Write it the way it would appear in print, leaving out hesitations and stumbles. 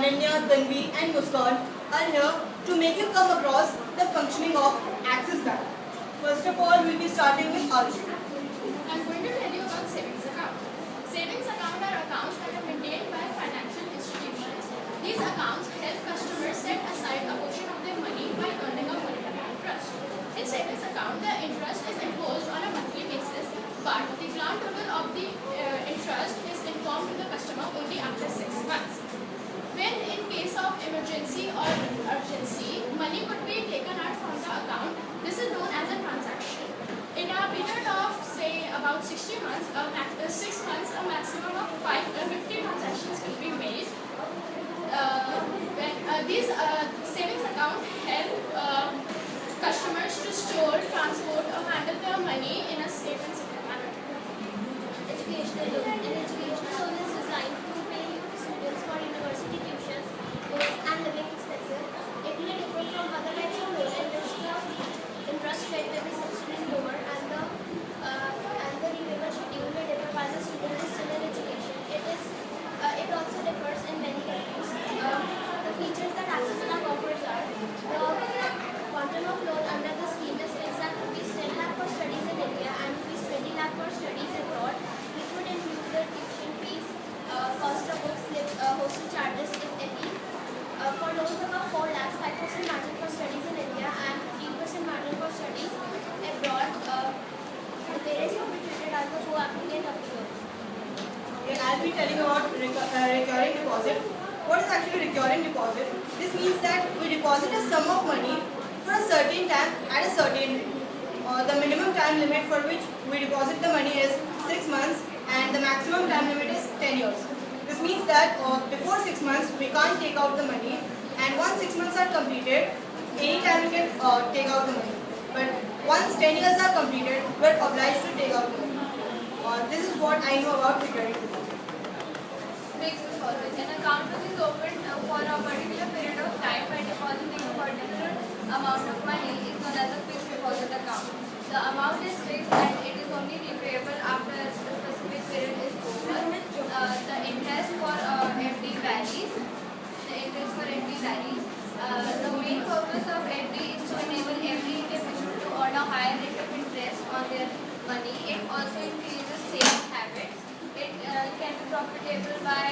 Ananya, Tanvi and Muskan are here to make you come across the functioning of Axis Bank. First of all, we'll be starting with Arjun. I'm going to tell you about savings account. Savings account are accounts that are maintained by financial institutions. These accounts help customers set aside a portion of their money by earning a monetary interest. In savings account, the interest is imposed on a monthly basis, but the grand total of the interest is informed to the customer only after 6 months. When in case of emergency or urgency, money could be taken out from the account. This is known as a transaction. In a period of say about 60 months, 6 months, a maximum of 50 transactions can be made. These savings accounts help customers to store, transport or handle their money in a safe and secure manner. Educational loan. An educational loan is designed to pay students for university tuitions, books and living expenses. It may differ from other types of loan in which the interest rate may be substantially lower and the repayment schedule may differ while the student is still in education. It also differs in many countries. The features that Axis Bank offers are the quantum of loan under the scheme is fixed at rupees 10 lakh for studies in India and rupees 20 lakh for studies abroad, which would include the tuition fees, cost of books, hostel charges if any. For loans above 4 lakhs, 5% margin for studies in India and 15% margin for studies abroad. The parents will be treated as a co-applicant of the loan. Okay, I'll be telling about recurring deposit. What is actually recurring deposit? This means that we deposit a sum of money for a certain time at a certain rate. The minimum time limit for which we deposit the money is 6 months and the maximum time limit is 10 years. This means that before 6 months we can't take out the money, and once 6 months are completed, any time we can take out the money. But once 10 years are completed, we are obliged to take out the money. This is what I know about recurring deposit. Makes as follows. An account is opened for a particular period of time by depositing a particular amount of money is known as a fixed deposit account. The amount is fixed and it is only repayable after a specific period is over. The interest for FD varies. The main purpose of FD is to enable every individual to earn a higher rate of interest on their money. It also increases saving habits. It can be profitable by